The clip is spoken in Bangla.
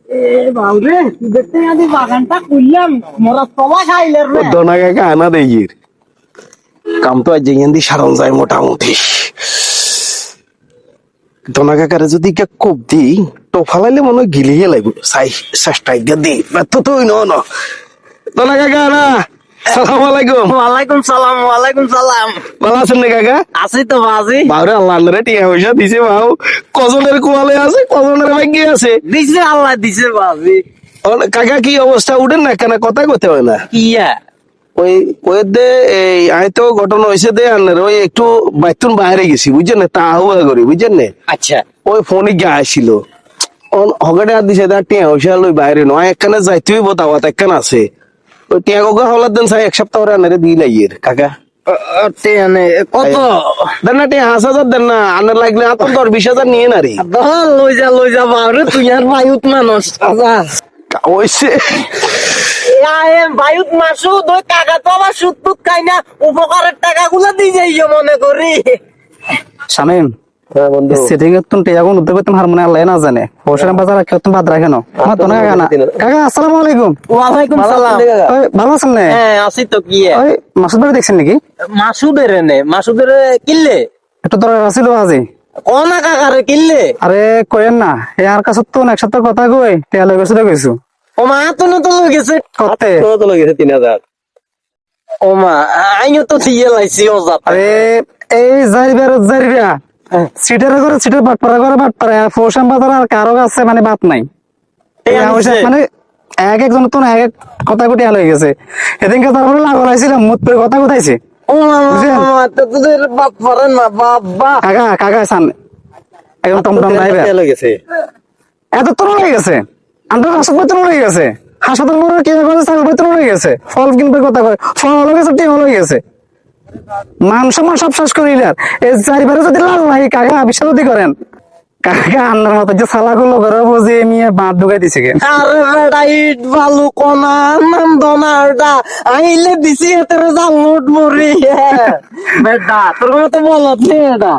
এ বাবরে দেখতে আদি বাগানটা খুললাম মোরা তলা খাইলে রে দোনা কাকা আনা দেইর কাম তো আজ যেখান সারণ যায় মোটামুটি দোনা কাকারে যদি কে কোপ দি তো ফালাইলে মনে হয় গিলিয়ে লাগবে সাই চেষ্টাই গা দি তো তুই ন দোনা কাকা না সালাম আলাইকুম। ওয়ালাইকুম সালাম ভালো আছেন না কাকা? আছি তো বাজি বাবরে আল্লাহ রে টিয়া পয়সা দিছে বাউ কজনের কোয়ালে আছে কজনের ভাগ্যে আছে দিছে আল্লাহ দিছে বাজি কাকা কি অবস্থা উঠেন না কেন কথা কইতে হয় না কিয়া ওই ওই দে এই আয় তো ঘটনা হয়েছে দে আন্নার ওই একটু বাইতুন বাইরে গেছি বুঝছেন না তা হুয়া করি বুঝছেন না আচ্ছা ওই ফোনে গিয়ে আসছিল হগাটে আর দিছে তার টিয়া পয়সা ওই বাইরে নয় একখানে যাইতে হইব তাওয়াত একখান আছে ওই টিয়া কাকা হলার দেন চাই এক সপ্তাহ পরে আনারে দিয়ে লাগিয়ে কাকা কত দেন না টিয়া 5,000 দেন না আনার লাগলে আর তো 10-20,000 নিয়ে না রে লই যা বাবরে তুই আর বায়ুত মানুষ আচ্ছা ওইসে বায়ুত মাসুদ ওই টাকা তো আবার সুদ টুদ খাই না উপকারের টাকা গুলো দিয়ে যাইও মনে করি শামিম হ্যাঁ বন্ধু সেটিং এর তুন টেয়া কোন উদ্যোগ করতে হারমোনি আল্লাহ না জানে হোসেন বাজার রাখে তুমি বাদ রাখে না আমার তো না কাকা না কাকা আসসালামু আলাইকুম। ওয়ালাইকুম সালাম ওই ভালো আছেন না? হ্যাঁ আছি তো কি ওই মাসুদ ভাই দেখছেন নাকি? মাসুদের মাসুদের কিনলে একটু দরকার আছিল আজি কোনা কাকারে কিনলে আরে কইেন না আর কাছে তো এক সপ্তাহ কথা কই টেয়া লই গেছে তো কইছো ও মা তো নতুন লই গেছে করতে তো লেগেছে 3,000 ও মা আইও তো দিয়ে লাইছি ও যা আরে এই যাইবা সিটারে করে সিটার বাট পারা হোসেন বাজার আর কারো কাছে মানে বাত নাই মানে এক একজন তো এক এক কথা কুটি হয়ে গেছে এদিনকে তারপরে লাগল আইছিলাম মুত করে কথা কোথাইছে ও মা তো তোদের বাপ পারে না বাবা কাকা কাকা সান একদম টমটম নাইবে লেগেছে এত তোর হয়ে গেছে আন্ডার হাসপাতাল হয়ে গেছে হাসপাতাল মোড়ে কি করে ছাগল বেতন হয়ে গেছে ফল কিনবে কথা কয় ফল হয়ে গেছে টিম হয়ে গেছে মান সম্মান সব শেষ করিলেন এই চারিবারে যদি লাল নাই কাকা বিশ্বাস যদি করেন কাকা আন্নার মতো যে সালা গুলো ঘরে বুঝে নিয়ে বাঁধ ঢুকাই দিছে কে আরে বেটা ইট বালু কোনা নাম দোনারটা আইলে দিছি এতে জাল নোট মরি বেটা তোর মতো বলত নেই এটা